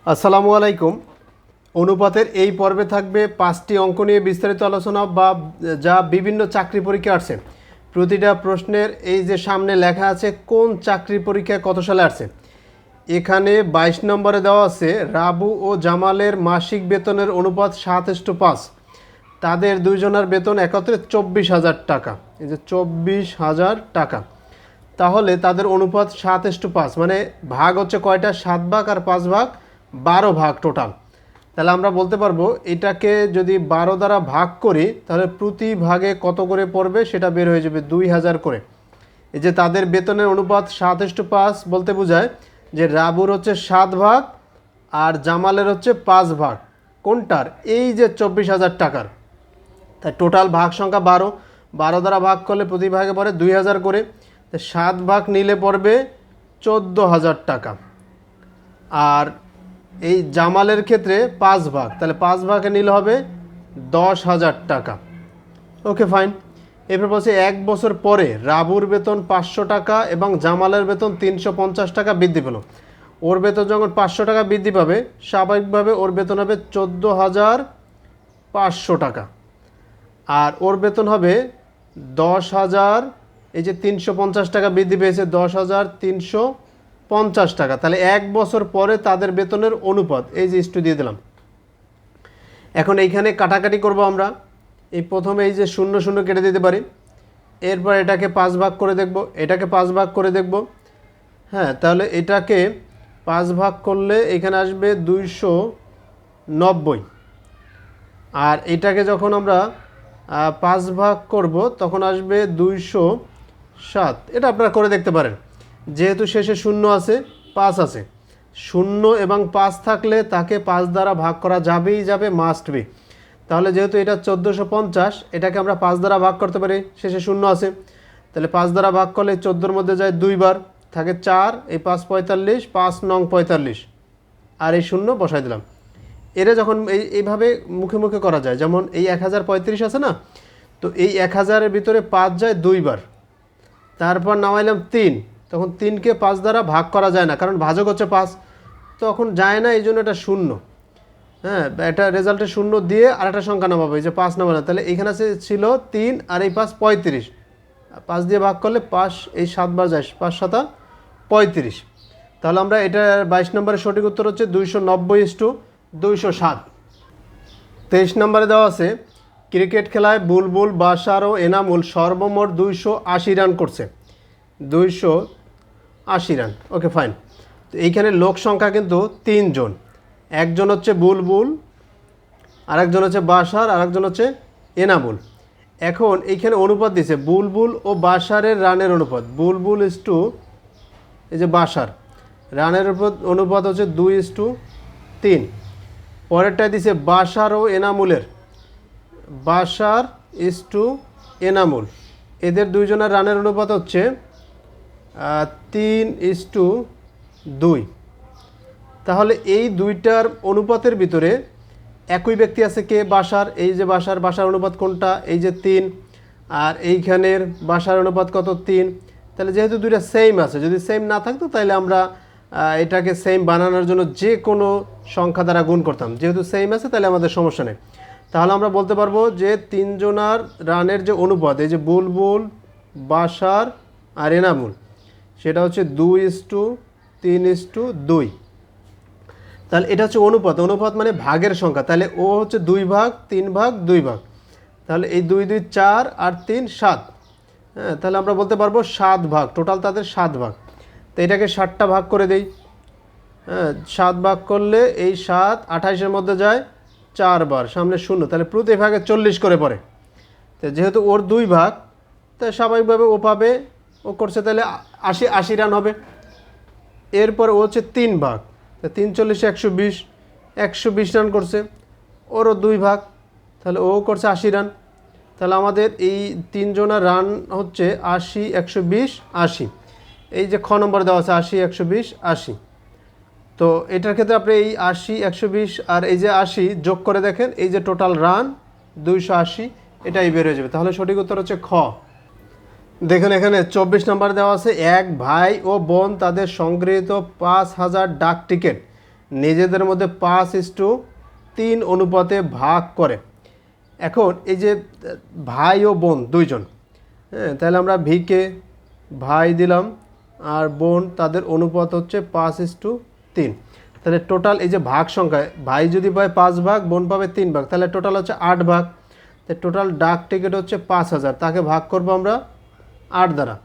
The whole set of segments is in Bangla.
আসসালামু আলাইকুম। অনুপাতের এই পর্বে থাকবে 5টি অঙ্ক নিয়ে বিস্তারিত আলোচনা বা যা বিভিন্ন চাকরি পরীক্ষা আসছে। প্রতিটা প্রশ্নের এই যে সামনে লেখা আছে কোন চাকরি পরীক্ষায় কত সালে আসছে। এখানে 22 নম্বরে দেওয়া আছে রাবু ও জামালের মাসিক বেতনের অনুপাত 7:5। তাদের দুইজনের বেতন একত্রে 24,000 টাকা। এই যে 24,000 টাকা, তাহলে তাদের অনুপাত 7:5, মানে ভাগ হচ্ছে কয়টা? 7 ভাগ আর 5 ভাগ, 12 ভাগ টোটাল। তাহলে আমরা বলতে পারবো এটাকে যদি 12 দ্বারা ভাগ করি তাহলে প্রতি ভাগে কত করে পড়বে সেটা বের হয়ে যাবে 2000 করে। এই যে তাদের বেতনের অনুপাত 7:5 বলতে বোঝায় যে রাবুর হচ্ছে 7 ভাগ আর জামালের হচ্ছে 5 ভাগ। কোনটার? এই যে 24,000 টাকার। তাই টোটাল ভাগ সংখ্যা 12, 12 দ্বারা ভাগ করলে প্রতি ভাগে পড়ে 2000 করে। 7 ভাগ নিলে পড়বে 14,000 টাকা। আর এই জামালের ক্ষেত্রে 5 ভাগ, তাহলে 5 ভাগে নিলে হবে 10,000 টাকা। ওকে, ফাইন। এরপর বলছে 1 বছর পরে রাবুর বেতন 500 টাকা এবং জামালের বেতন 350 টাকা বৃদ্ধি পেল। ওর বেতন যখন 500 টাকা বৃদ্ধি পাবে, স্বাভাবিকভাবে ওর বেতন হবে 14,500 টাকা। আর ওর বেতন হবে 10,000, এই যে 350 টাকা বৃদ্ধি পেয়েছে, 10,350 টাকা। তাহলে 1 বছর পরে তাদের বেতনের অনুপাত, এই যে ইস্টু দিয়ে দিলাম। এখন এইখানে কাটাকাটি করব আমরা। এই প্রথমে এই যে 0 0 কেটে দিতে পারি, এরপর এটাকে 5 ভাগ করে দেখব, এটাকে 5 ভাগ করে দেখব। হ্যাঁ, তাহলে এটাকে 5 ভাগ করলে এখানে আসবে 290। আর এটাকে যখন আমরা 5 ভাগ করব তখন আসবে 207। এটা আপনারা করে দেখতে পারেন। যেহেতু শেষে 0 আছে, 5 আছে, 0 এবং 5 থাকলে তাকে 5 দ্বারা ভাগ করা যাবেই যাবে, মাস্ট বি। তাহলে যেহেতু এটা 1450, এটাকে আমরা 5 দ্বারা ভাগ করতে পারি, শেষে 0 আছে। তাহলে 5 দ্বারা ভাগ করলে 14-র মধ্যে যায় 2 বার, থাকে 4, এই 5 45, 5 নং 45, আর এই 0 বসাই দিলাম। এরা যখন এইভাবে মুখে মুখে করা যায়, যেমন এই 1035 আছে না, তো এই 1000-এর ভিতরে 5 যায় 2 বার, তারপর নামাইলাম 3, তখন 3কে 5 দ্বারা ভাগ করা যায় না, কারণ ভাজক হচ্ছে 5, তখন যায় না, এই জন্য এটা 0। হ্যাঁ, এটা রেজাল্টে 0 দিয়ে আর একটা সংখ্যা নামাবো, এই যে 5 নামালাম। তাহলে এখানে ছিল 3 আর এই 5 35, 5 দিয়ে ভাগ করলে 5, এই 7 বার যায়, 5 7 35। তাহলে আমরা এটা 22 নম্বরের সঠিক উত্তর হচ্ছে 290:207। 23 নম্বরে দেওয়া আছে ক্রিকেট খেলায় বুলবুল, বাশার ও এনামুল সর্বমোট 280 রান করছে। 280 রান। ওকে, ফাইন। তো এইখানে লোক সংখ্যা কিন্তু 3 জন। একজন হচ্ছে বুলবুল, আরেকজন হচ্ছে বাশার, আরেকজন হচ্ছে এনামুল। এখন এইখানে অনুপাত দিছে বুলবুল ও বাশারের রানের অনুপাত। বুলবুল ইস্টু এই যে বাশার, রানের অনুপাত হচ্ছে 2:3। পরেরটায় দিছে বাশার ও এনামুলের, বাশার ইস্টু এনামুল, এদের দুইজনের রানের অনুপাত হচ্ছে 3:2। তাহলে এই দুইটার অনুপাতের ভিতরে একই ব্যক্তি আছে কে? বাশার। এই যে বাশার অনুপাত কোনটা? এই যে 3। আর এইখানের বাশার অনুপাত কত? 3। তাহলে যেহেতু দুইটা সেম আছে, যদি সেম না থাকতো তাহলে আমরা এটাকে সেম বানানোর জন্য যে কোনো সংখ্যা দ্বারা গুণ করতাম। যেহেতু সেম আছে তাহলে আমাদের সমস্যা নেই। তাহলে আমরা বলতে পারবো যে 3 জনার রানের যে অনুপাত, এই যে বুলবুল, বাশার আর এনামুল, সেটা হচ্ছে 2:3:2। তাহলে এটা হচ্ছে অনুপাত। অনুপাত মানে ভাগের সংখ্যা। তাহলে ও হচ্ছে 2 ভাগ, 3 ভাগ, 2 ভাগ। তাহলে এই 2 2 4 আর 3 7। হ্যাঁ, তাহলে আমরা বলতে পারবো 7 ভাগ, টোটাল তাদের 7 ভাগ। তো এটাকে 7টা ভাগ করে দেই। হ্যাঁ, 7 ভাগ করলে এই 7 28-এর মধ্যে যায় 4 বার, সামনে 0, তাহলে প্রতি ভাগে 40 করে পড়ে। তো যেহেতু ওর 2 ভাগ, তাই স্বাভাবিকভাবে ও পাবে, ও করছে তাহলে 80 রান হবে। এরপর ও হচ্ছে 3 ভাগ, 3 40 120, 120 রান করছে। ওরও 2 ভাগ, তাহলে ও করছে 80 রান। তাহলে আমাদের এই 3 জনের রান হচ্ছে 80 120 80। এই যে খ নম্বর দেওয়া আছে 80 120 80। তো এটার ক্ষেত্রে আপনি এই 80 120 আর এই যে 80 যোগ করে দেখেন, এই যে টোটাল রান 280, এটাই বের হয়ে যাবে। তাহলে সঠিক উত্তর হচ্ছে খ। দেখুন এখানে 24 নম্বর দেওয়া আছে এক ভাই ও বোন তাদের সংগৃহীত 5,000 ডাক টিকিট নিজেদের মধ্যে 5:3 অনুপাতে ভাগ করে। এখন এই যে ভাই ও বোন দুইজন, হ্যাঁ, তাহলে আমরা ভিকে ভাই দিলাম আর বোন, তাদের অনুপাত হচ্ছে 5:3। তাহলে টোটাল এই যে ভাগ সংখ্যায় ভাই যদি পায় 5 ভাগ, বোন পাবে 3 ভাগ, তাহলে টোটাল হচ্ছে 8 ভাগ। তাই টোটাল ডাক টিকিট হচ্ছে 5,000, তাকে ভাগ করবো আমরা 8 দ্বারা।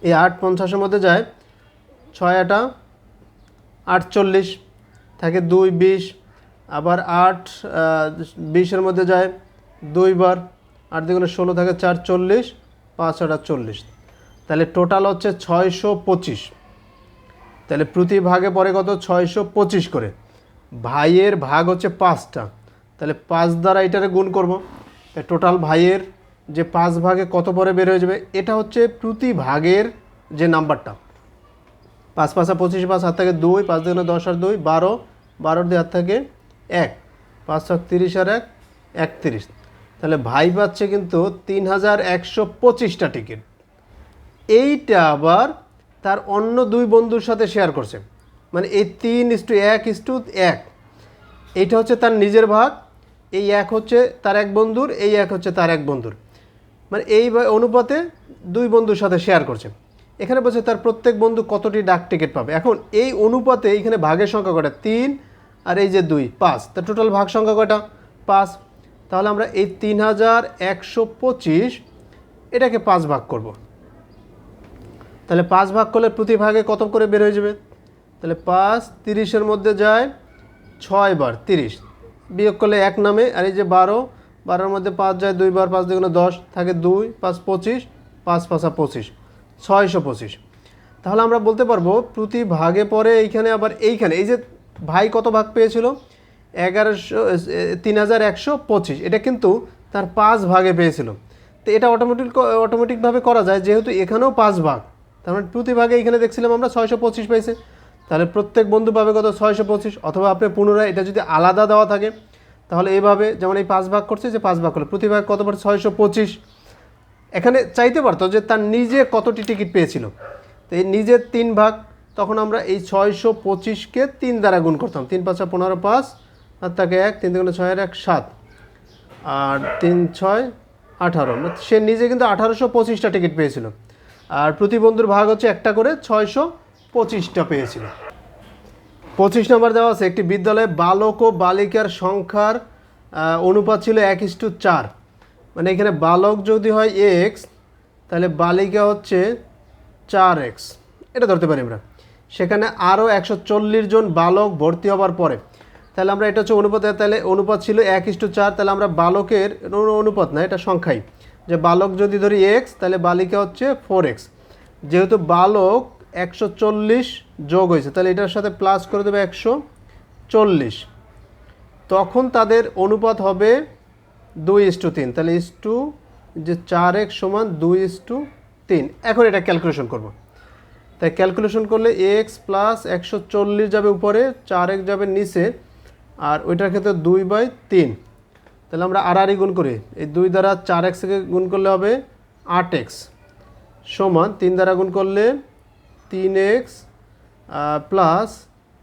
এই 8 50-এর মধ্যে যায়, 6 8 48, থাকে 2 20, আবার 8 20-এর মধ্যে যায় 2 বার, 8 2 16 থাকে 4 40, 5 8 40, তাহলে টোটাল হচ্ছে 625। তাহলে প্রতি ভাগে পরে কত? 625 করে। ভাইয়ের ভাগ হচ্ছে 5টা, তাহলে 5 দ্বারা এটারে গুণ করব। টোটাল ভাইয়ের যে 5 ভাগে কত পরে বের হয়ে যাবে, এটা হচ্ছে প্রতি ভাগের যে নাম্বারটা। 5 5 25, 5 হাত থেকে 2, 5 2 10 আর 2 12, 12 দিয়ে হাত থেকে 1, 5 6 30 আর 1 31। তাহলে ভাই পাচ্ছে কিন্তু 3125টা টিকিট। এইটা আবার তার অন্য 2 বন্ধুর সাথে শেয়ার করছে, মানে এই 3:1:1। এইটা হচ্ছে তার নিজের ভাগ, এই 1 হচ্ছে তার এক বন্ধুর, এই 1 হচ্ছে তার এক বন্ধুর, মানে এই অনুপাতে 2 বন্ধুর সাথে শেয়ার করছে। এখানে বলছে তার প্রত্যেক বন্ধু কতটি ডাক টিকিট পাবে। এখন এই অনুপাতে এইখানে ভাগের সংখ্যা কয়টা? 3 আর এই যে 2 5, তা টোটাল ভাগ সংখ্যা কয়টা? 5। তাহলে আমরা এই 3125 এটাকে 5 ভাগ করব। তাহলে 5 ভাগ করলে প্রতি ভাগে কত করে বের হয়ে যাবে? তাহলে 5 30-এর মধ্যে যায় 6 বার 30, বিয়োগ করলে 1 নামে, আর এই যে 12, 12-এর মধ্যে 5 যায় 2 বার, 5 2 10, থাকে 2 5 25, 5 5 25, 625। তাহলে আমরা বলতে পারবো প্রতি ভাগে পরে এইখানে আবার এইখানে এই যে ভাই কত ভাগ পেয়েছিল? 3125, এটা কিন্তু তার 5 ভাগে পেয়েছিল। তো এটা অটোমেটিকভাবে করা যায়, যেহেতু এখানেও 5 ভাগ, তার মানে প্রতি ভাগে এইখানে দেখছিলাম আমরা 625 পেয়েছে। তাহলে প্রত্যেক বন্ধু পাবে কত? 625। অথবা আপনি পুনরায় এটা যদি আলাদা দেওয়া থাকে তাহলে এইভাবে, যেমন এই 5 ভাগ করছে, যে 5 ভাগ করলে প্রতি ভাগ কত পড়ে? 625। এখানে চাইতে পারতো যে তার নিজে কতটি টিকিট পেয়েছিল, তো এই নিজের 3 ভাগ, তখন আমরা এই 625কে 3 দ্বারা গুণ করতাম। 3 5 15, 5 আর তাকে 1, 3 2 6 আর 1 7, আর 3 6 18। সে নিজে কিন্তু 1825টা টিকিট পেয়েছিল, আর প্রতি বন্ধুর ভাগ হচ্ছে একটা করে 625টা পেয়েছিল। 25 নম্বর দেওয়া আছে, একটি বিদ্যালয়ে বালক ও বালিকার সংখ্যার অনুপাত ছিল 1:4। মানে এখানে বালক যদি হয় x, তাহলে বালিকা হচ্ছে 4x, এটা ধরতে পারি আমরা। সেখানে আরও 140 জন বালক ভর্তি হবার পরে, তাহলে আমরা এটা হচ্ছে অনুপাতে, তাহলে অনুপাত ছিল 1:4। তাহলে আমরা বালকের অনুপাত না, এটা সংখ্যাই, যে বালক যদি ধরি x, তাহলে বালিকা হচ্ছে 4x। যেহেতু বালক 140 যোগ হয়েছে, তাহলে এটার সাথে প্লাস করে দেবে 140, তখন তাদের অনুপাত হবে 2:3। তাহলে যে 4x সমান 2:3। এখন এটা ক্যালকুলেশন করব। তাই ক্যালকুলেশন করলে x প্লাস 140 যাবে উপরে, 4x যাবে নিচে, আর ওইটার ক্ষেত্রে 2/3। তাহলে আমরা আড়াআড়ি গুণ করি, এই 2 দ্বারা 4xকে গুণ করলে হবে 8x, সমান 3 দ্বারা গুণ করলে 3x, প্লাস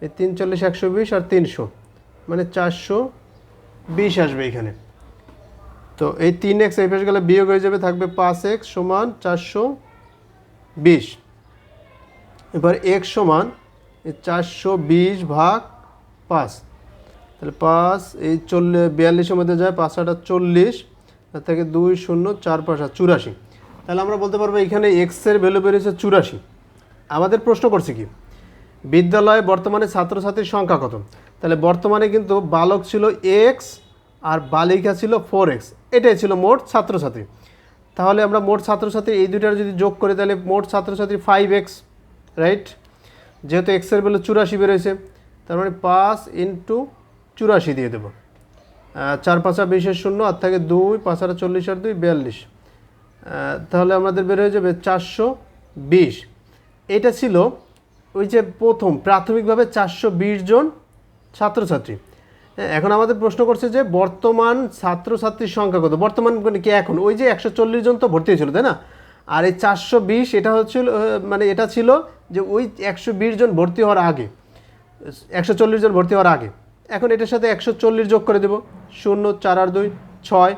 এই 3 40 120 আর 300, মানে 420 আসবে এখানে। তো এই 3x এই পাশে গেলে বিয়োগ হয়ে যাবে, থাকবে 5x সমান 420। এবার x সমান 420 ভাগ 5, তাহলে 5 এই 42-এর মধ্যে যায়, 5 8 40, তার থেকে 2 0 4 5 84। তাহলে আমরা বলতে পারবো এখানে x এর ভ্যালু বেরিয়েছে 84। আমাদের প্রশ্ন করছে কি, বিদ্যালয়ে বর্তমানে ছাত্রছাত্রীর সংখ্যা কত? তাহলে বর্তমানে কিন্তু বালক ছিল x আর বালিকা ছিল 4x, এটাই ছিল মোট ছাত্রছাত্রী। তাহলে আমরা মোট ছাত্রছাত্রী এই দুইটার যদি যোগ করি, তাহলে মোট ছাত্রছাত্রী 5x, রাইট? যেহেতু x এর ভ্যালু 84 বেরোয়েছে, তার মানে 5 × 84 দিয়ে দেবো। 4 5 20 0, আর থাকে 2 5 40 আর 2 42, তাহলে আমাদের বের হয়ে যাবে 420। এটা ছিল ওই যে প্রথম প্রাথমিকভাবে 420 জন ছাত্রছাত্রী। এখন আমাদের প্রশ্ন করছে যে বর্তমান ছাত্রছাত্রীর সংখ্যা কত? বর্তমান মানে কি এখন? ওই যে 140 জন তো ভর্তি হয়েছিল, তাই না? আর এই 420 এটা হচ্ছিল, মানে এটা ছিল যে ওই 120 জন ভর্তি হওয়ার আগে। 140 জন ভর্তি হওয়ার আগে। এখন এটার সাথে 140 যোগ করে দেব, 0 4 আর 2 6,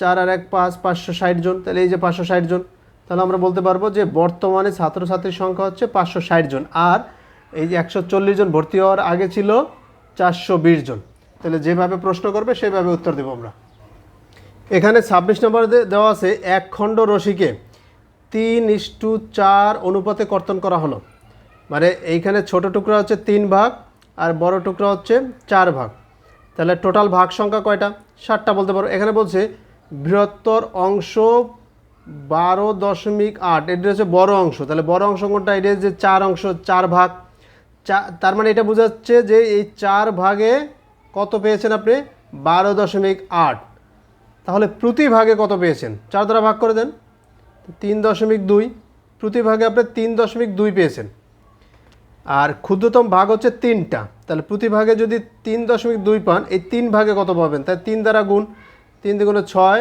4 আর 1 5, 560 জন। তাহলে এই যে 560 জন, তাহলে আমরা বলতে পারবো যে বর্তমানে ছাত্রছাত্রীর সংখ্যা হচ্ছে 560 জন, আর এই যে 140 জন ভর্তি হওয়ার আগে ছিল 420 জন। তাহলে যেভাবে প্রশ্ন করবে সেইভাবে উত্তর দেবো আমরা। এখানে 26 নম্বর দেওয়া আছে, এক খণ্ড রশিকে 3:4 অনুপাতে কর্তন করা হলো। মানে এইখানে ছোট টুকরা হচ্ছে 3 ভাগ আর বড় টুকরা হচ্ছে 4 ভাগ। তাহলে টোটাল ভাগ সংখ্যা কয়টা? 7টা বলতে পারো। এখানে বলছে বৃহত্তর অংশ 12.8, এটা হচ্ছে বড় অংশ। তাহলে বড় অংশ কোনটা? এটা যে 4 অংশ, 4 ভাগ। তার মানে এটা বোঝাচ্ছে যে এই 4 ভাগে কত পেয়েছেন আপনি? 12.8। তাহলে প্রতি ভাগে কত পেয়েছেন? 4 দ্বারা ভাগ করে দেন, 3.2। প্রতি ভাগে আপনি 3.2 পেয়েছেন। আর ক্ষুদ্রতম ভাগ হচ্ছে 3টা। তাহলে প্রতি ভাগে যদি 3.2 পান, এই 3 ভাগে কত পাবেন? তাই 3 দ্বারা গুণ, 3 দ্বিগুণে 6,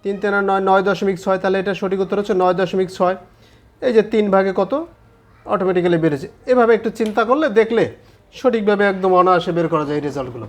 3 3 9, 9.6। তাহলে এটা সঠিক উত্তর হচ্ছে 9.6। এই যে 3 ভাগে কত অটোমেটিক্যালি বেড়েছে। এভাবে একটু চিন্তা করলে দেখলে সঠিকভাবে একদম অনায়াসে বের করা যায় এই রেজাল্টগুলো।